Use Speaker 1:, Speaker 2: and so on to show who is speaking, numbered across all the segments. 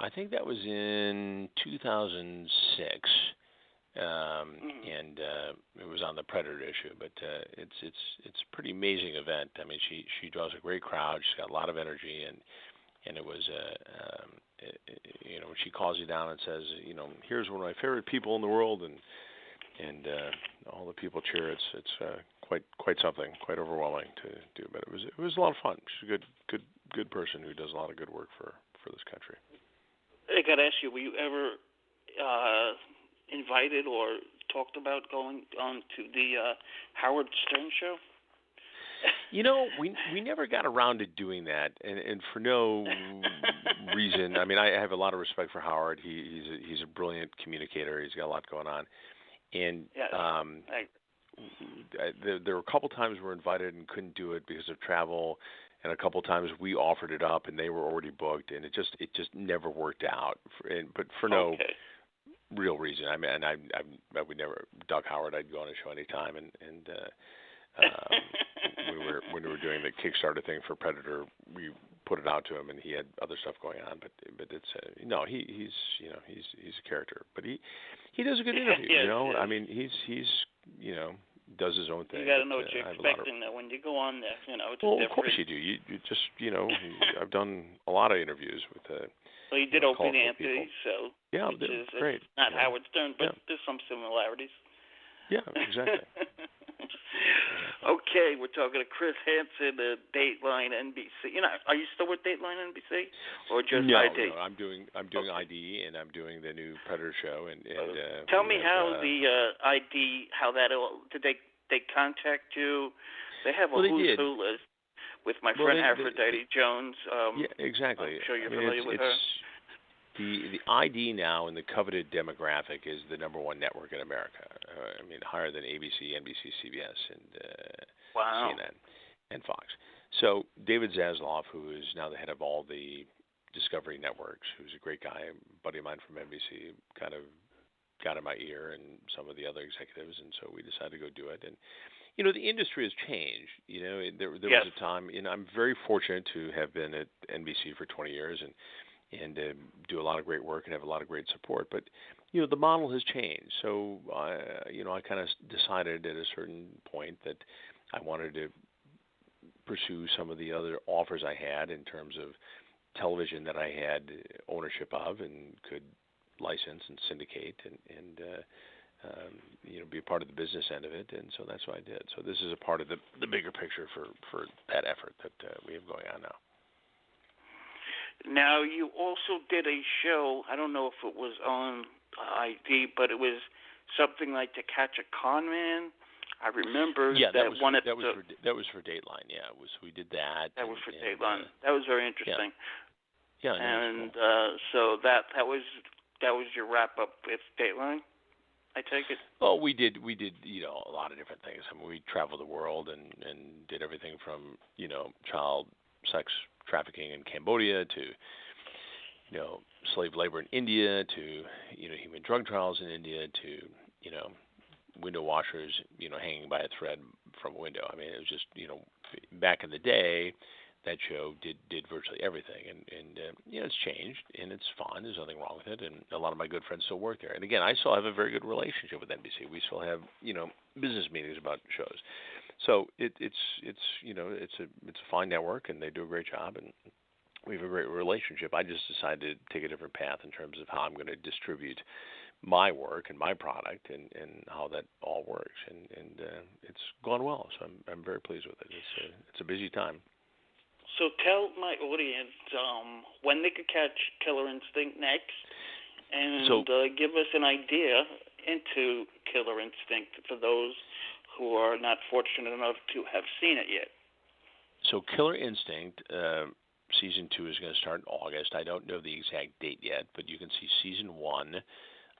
Speaker 1: I think that was in 2006,
Speaker 2: Mm.
Speaker 1: and it was on the Predator issue. But it's a pretty amazing event. I mean, she draws a great crowd. She's got a lot of energy, and it was when she calls you down and says, here's one of my favorite people in the world, and all the people cheer. It's quite something, quite overwhelming to do. But it was a lot of fun. She's a good person who does a lot of good work for this country.
Speaker 2: I got to ask you, were you ever invited or talked about going on to the Howard Stern show?
Speaker 1: We never got around to doing that, and for no reason. I mean, I have a lot of respect for Howard. He's a brilliant communicator. He's got a lot going on, and
Speaker 2: Yes.
Speaker 1: there were a couple times we were invited and couldn't do it because of travel, and a couple times we offered it up and they were already booked, and it just never worked out. But for no real reason. I mean, and I would never Doug Howard. I'd go on a show anytime, and when we were doing the Kickstarter thing for Predator, we put it out to him, and he had other stuff going on. But it's no, he's a character, but he does a good interview.
Speaker 2: Yes, yes.
Speaker 1: I mean, he's does his own thing.
Speaker 2: You got to know what you're expecting when you go on there. It's
Speaker 1: well,
Speaker 2: different.
Speaker 1: Of course you do. You just I've done a lot of interviews with
Speaker 2: Well, you did Opie and Anthony,
Speaker 1: people.
Speaker 2: so
Speaker 1: yeah,
Speaker 2: which is
Speaker 1: great.
Speaker 2: Not Howard Stern, but there's some similarities.
Speaker 1: Yeah, exactly.
Speaker 2: Okay, we're talking to Chris Hansen, Dateline NBC. Are you still with Dateline NBC or just ID?
Speaker 1: No, I'm doing ID, and I'm doing the new Predator show. And
Speaker 2: tell me how the ID, did they contact you? They have a who's who list with my friend Aphrodite Jones.
Speaker 1: Yeah, exactly.
Speaker 2: I'm sure you're familiar with her.
Speaker 1: The ID now in the coveted demographic is the number one network in America. I mean, higher than ABC, NBC, CBS, and CNN, and Fox. So David Zaslav, who is now the head of all the Discovery networks, who's a great guy, a buddy of mine from NBC, kind of got in my ear, and some of the other executives, and so we decided to go do it. And the industry has changed. There was a time, I'm very fortunate to have been at NBC for 20 years, and do a lot of great work and have a lot of great support. But, the model has changed. So, I kind of decided at a certain point that I wanted to pursue some of the other offers I had in terms of television that I had ownership of and could license and syndicate and be a part of the business end of it. And so that's what I did. So this is a part of the bigger picture for that effort that we have going on now.
Speaker 2: Now, you also did a show, I don't know if it was on ID, but it was something like To Catch a Con Man. I remember
Speaker 1: that was for Dateline. Yeah, we did that.
Speaker 2: That was for Dateline. That was very interesting.
Speaker 1: Yeah,
Speaker 2: and
Speaker 1: cool.
Speaker 2: So that was your wrap up with Dateline, I take it.
Speaker 1: Well, we did a lot of different things. I mean, we traveled the world and did everything from child sex trafficking in Cambodia to slave labor in India to human drug trials in India to window washers hanging by a thread from a window. I mean, it was just back in the day that show did virtually everything, and it's changed and it's fun. There's nothing wrong with it, and a lot of my good friends still work there. And again, I still have a very good relationship with NBC. We still have business meetings about shows. So it's a fine network, and they do a great job, and we have a great relationship. I just decided to take a different path in terms of how I'm going to distribute my work and my product, and how that all works, and it's gone well. So I'm very pleased with it. It's a busy time.
Speaker 2: So tell my audience when they could catch Killer Instinct next, and give us an idea into Killer Instinct for those who are not fortunate enough to have seen it yet.
Speaker 1: So Killer Instinct, Season 2 is going to start in August. I don't know the exact date yet, but you can see Season 1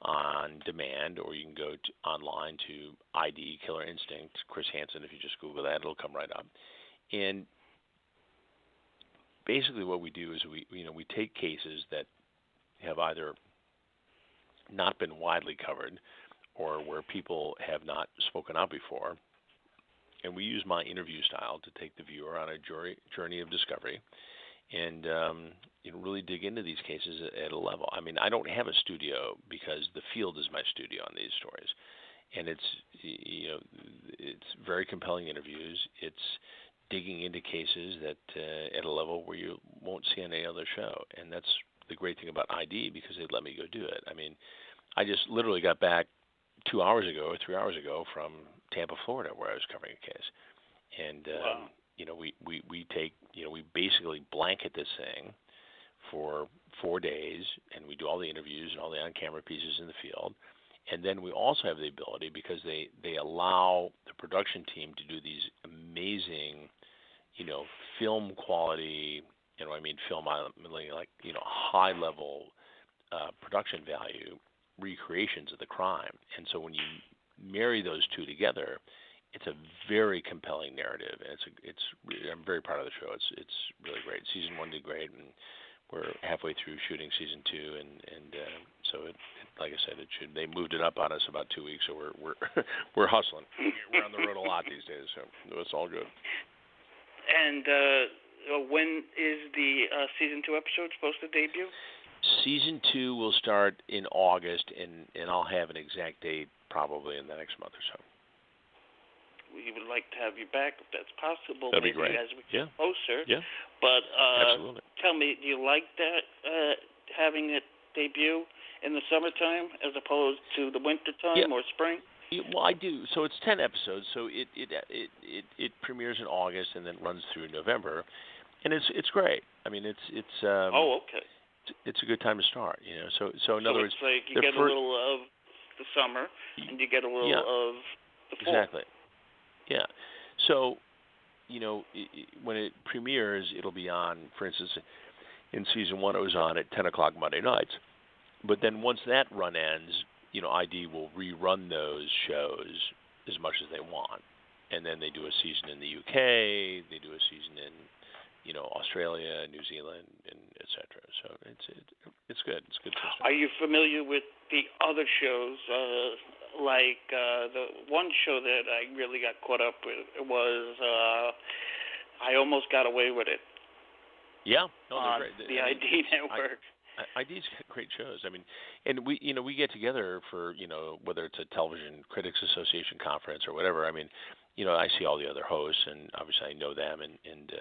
Speaker 1: on demand, or you can go online to ID Killer Instinct, Chris Hansen. If you just Google that, it'll come right up. And basically what we do is we take cases that have either not been widely covered or where people have not spoken out before, and we use my interview style to take the viewer on a journey of discovery and really dig into these cases at a level. I mean, I don't have a studio because the field is my studio on these stories, and it's very compelling interviews. It's digging into cases that at a level where you won't see on any other show, and that's the great thing about ID because they let me go do it. I mean, I just literally got back 2 hours ago or 3 hours ago from Tampa, Florida, where I was covering a case, and
Speaker 2: wow.
Speaker 1: we basically blanket this thing for 4 days, and we do all the interviews and all the on-camera pieces in the field. And then we also have the ability, because they allow the production team to do these amazing, film quality, film like, high-level production value recreations of the crime. And so when you marry those two together, it's a very compelling narrative, and I'm very proud of the show. It's really great. Season 1 did great, and we're halfway through shooting season 2, and so like I said, they moved it up on us about 2 weeks, so we're hustling. We're on the road a lot these days, so it's all good.
Speaker 2: And when is the season 2 episode supposed to debut?
Speaker 1: Season 2 will start in August, and I'll have an exact date probably in the next month or so.
Speaker 2: We would like to have you back if that's possible.
Speaker 1: That'd be great.
Speaker 2: As we get closer.
Speaker 1: Yeah.
Speaker 2: But
Speaker 1: absolutely.
Speaker 2: Tell me, do you like that having it debut in the summertime as opposed to the wintertime or spring?
Speaker 1: Yeah, well, I do. So it's 10 episodes. So it premieres in August and then runs through November, and it's great. I mean, it's
Speaker 2: okay.
Speaker 1: It's a good time to start. So in other words,
Speaker 2: it's like you get a little of the summer and you get a little of the fall.
Speaker 1: Exactly. Yeah. So, when it premieres, it'll be on, for instance, in season 1, it was on at 10 o'clock Monday nights. But then once that run ends, ID will rerun those shows as much as they want. And then they do a season in the UK, they do a season in, Australia, New Zealand, and et cetera. So it's good. It's good system.
Speaker 2: Are you familiar with the other shows? Like the one show that I really got caught up with was I Almost Got Away with It.
Speaker 1: Yeah, no, they're great.
Speaker 2: The ID Network.
Speaker 1: ID's great shows. I mean, and we get together for whether it's a Television Critics Association conference or whatever. I mean, I see all the other hosts, and obviously I know them, and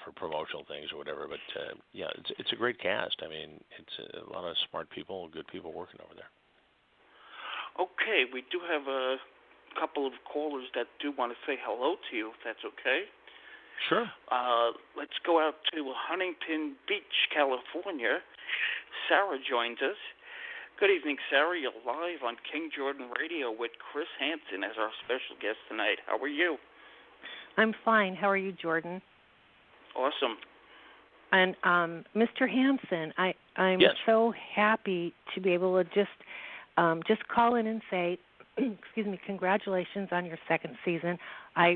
Speaker 1: for promotional things or whatever. But it's a great cast. I mean, it's a lot of smart people, good people working over there.
Speaker 2: Okay, we do have a couple of callers that do want to say hello to you, if that's okay.
Speaker 1: Sure.
Speaker 2: Let's go out to Huntington Beach, California. Sarah joins us. Good evening, Sarah. You're live on King Jordan Radio with Chris Hansen as our special guest tonight. How are you?
Speaker 3: I'm fine. How are you, Jordan?
Speaker 2: Awesome.
Speaker 3: And Mr. Hansen, I'm so happy to be able to just call in and say, excuse me, congratulations on your second season. I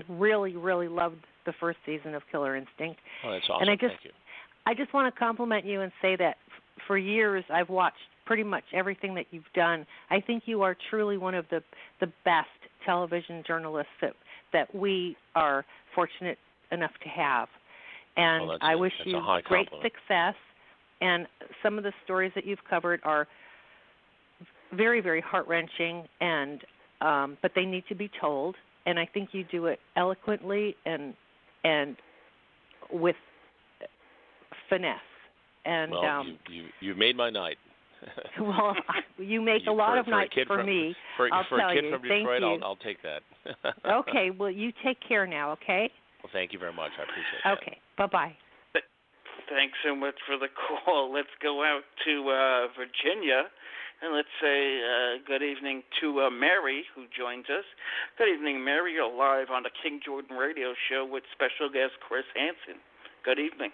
Speaker 3: really, really loved the first season of Killer Instinct.
Speaker 1: Oh, that's awesome.
Speaker 3: And
Speaker 1: Thank you.
Speaker 3: I just want to compliment you and say that for years I've watched pretty much everything that you've done. I think you are truly one of the best television journalists that we are fortunate enough to have. And I wish you great success. And some of the stories that you've covered are very, very heart-wrenching, and but they need to be told. And I think you do it eloquently and with finesse. And
Speaker 1: you made my night.
Speaker 3: Well, you make a lot of nights for me. I'll
Speaker 1: tell
Speaker 3: you.
Speaker 1: For a kid from Detroit,
Speaker 3: Thank you.
Speaker 1: I'll take that.
Speaker 3: Okay. Well, you take care now. Okay.
Speaker 1: Well, thank you very much. I appreciate that.
Speaker 3: Okay. Bye-bye.
Speaker 2: Thanks so much for the call. Let's go out to Virginia, and let's say good evening to Mary, who joins us. Good evening, Mary. You're live on the King Jordan Radio Show with special guest Chris Hansen. Good evening.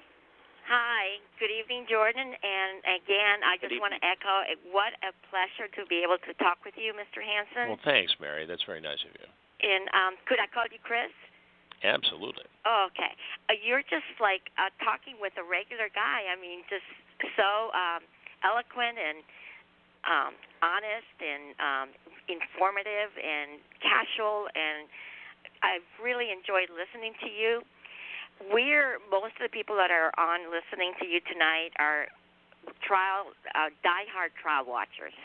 Speaker 4: Hi. Good evening, Jordan. And again, I just want to echo what a pleasure to be able to talk with you, Mr. Hansen.
Speaker 1: Well, thanks, Mary. That's very nice of you.
Speaker 4: And could I call you Chris?
Speaker 1: Absolutely.
Speaker 4: Oh, okay. You're just like talking with a regular guy. I mean, just so eloquent and honest and informative and casual, and I've really enjoyed listening to you. most of the people that are on listening to you tonight are diehard trial watchers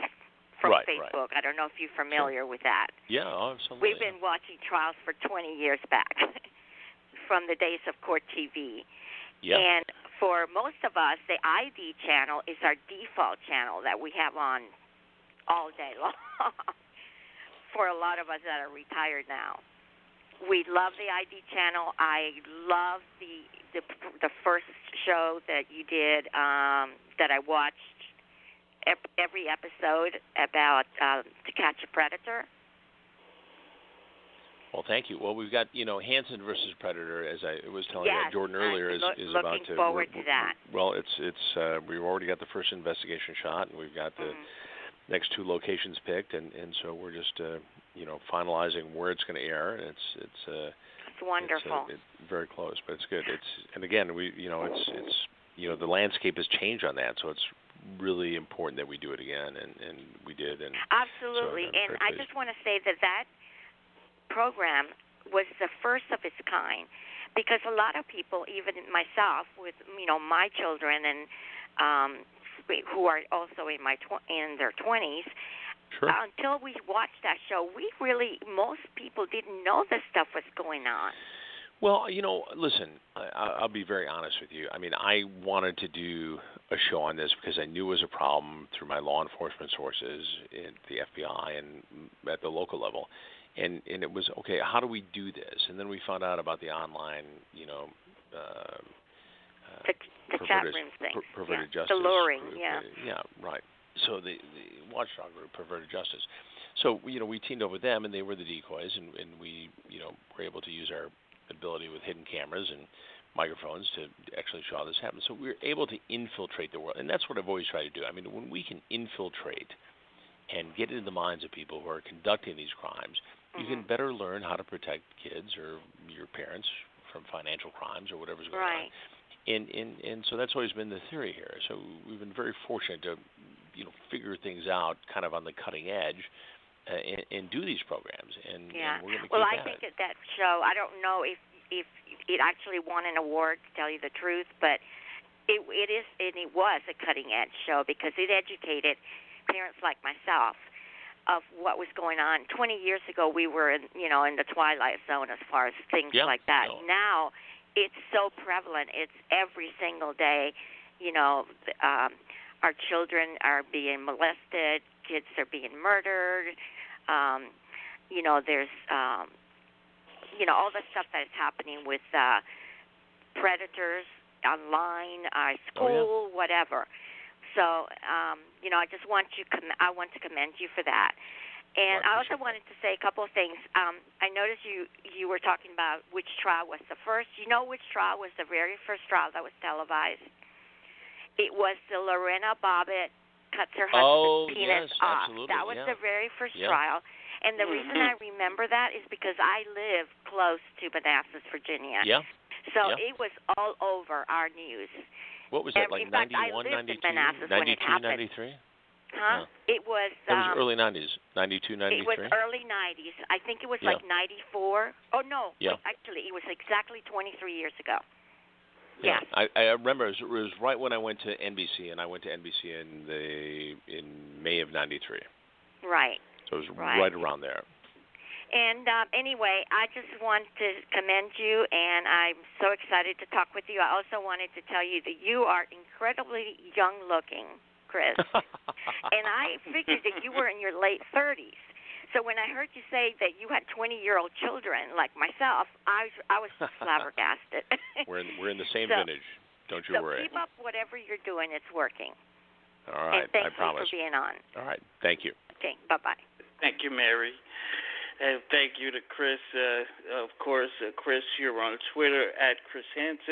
Speaker 4: from Facebook. Right. I don't know if you're familiar with that.
Speaker 1: Yeah, absolutely.
Speaker 4: We've been watching trials for 20 years back, from the days of Court TV.
Speaker 1: Yeah.
Speaker 4: And for most of us, the ID channel is our default channel that we have on all day long. For a lot of us that are retired now, we love the ID channel. I love the first show that you did that I watched every episode about To Catch a Predator.
Speaker 1: Well, thank you. Well, we've got Hansen versus Predator, as I was telling Jordan earlier, is about to.
Speaker 4: Looking forward to that.
Speaker 1: Well, it's we've already got the first investigation shot, and we've got the next two locations picked, and so we're just finalizing where it's going to air. And it's
Speaker 4: wonderful.
Speaker 1: It's very close, but it's good. And again it's the landscape has changed on that, so it's really important that we do it again, and we did. And
Speaker 4: absolutely.
Speaker 1: So
Speaker 4: and I just want to say that program was the first of its kind, because a lot of people, even myself, with my children and who are also in their 20s.
Speaker 1: Sure.
Speaker 4: Until we watched that show, most people didn't know this stuff was going on.
Speaker 1: Well, listen, I'll be very honest with you. I mean, I wanted to do a show on this because I knew it was a problem through my law enforcement sources in the FBI and at the local level. And it was, okay, how do we do this? And then we found out about the online,
Speaker 4: the chat room thing.
Speaker 1: Perverted Justice.
Speaker 4: The luring,
Speaker 1: group.
Speaker 4: yeah.
Speaker 1: Right. So the watchdog group, Perverted Justice. So, we teamed up with them, and they were the decoys, and we, were able to use our ability with hidden cameras and microphones to actually show how this happened. So we were able to infiltrate the world, and that's what I've always tried to do. I mean, when we can infiltrate and get into the minds of people who are conducting these crimes, you can better learn how to protect kids or your parents from financial crimes or whatever's going on. And so that's always been the theory here. So we've been very fortunate to, figure things out kind of on the cutting edge and do these programs. And we're going to keep
Speaker 4: I think that show, I don't know if it actually won an award, to tell you the truth, but it was a cutting edge show because it educated parents like myself of what was going on. 20 years ago, we were in the twilight zone as far as things like that.
Speaker 1: No.
Speaker 4: Now, it's so prevalent. It's every single day. Our children are being molested. Kids are being murdered. There's all the stuff that is happening with predators online, school, whatever. So, I just want I want to commend you for that. And I also wanted to say a couple of things. I noticed you were talking about which trial was the first. You know which trial was the very first trial that was televised? It was the Lorena Bobbitt cuts her husband's penis off.
Speaker 1: Absolutely.
Speaker 4: That was the very first trial. And the reason I remember that is because I live close to Manassas, Virginia.
Speaker 1: Yeah.
Speaker 4: So it was all over our news.
Speaker 1: What was that, like 91, 92, 92, 93?
Speaker 4: Huh?
Speaker 1: Yeah.
Speaker 4: It was...
Speaker 1: It was early 90s, 92, 93?
Speaker 4: It was early 90s. I think it was like 94. Oh, no.
Speaker 1: Yeah.
Speaker 4: Wait, actually, it was exactly 23 years ago.
Speaker 1: Yeah. I remember it was right when I went to NBC, and I went to NBC in May of 93.
Speaker 4: Right.
Speaker 1: So it was right around there.
Speaker 4: And anyway, I just want to commend you, and I'm so excited to talk with you. I also wanted to tell you that you are incredibly young-looking, Chris. And I figured that you were in your late 30s. So when I heard you say that you had 20-year-old children like myself, I was flabbergasted.
Speaker 1: We're in the same vintage. Don't you worry.
Speaker 4: So keep up whatever you're doing. It's working.
Speaker 1: All right.
Speaker 4: And thank
Speaker 1: I promise.
Speaker 4: you for being on.
Speaker 1: All right. Thank you.
Speaker 4: Okay. Bye-bye.
Speaker 2: Thank you, Mary. And thank you to Chris. Of course, Chris, you're on Twitter at Chris Hansen.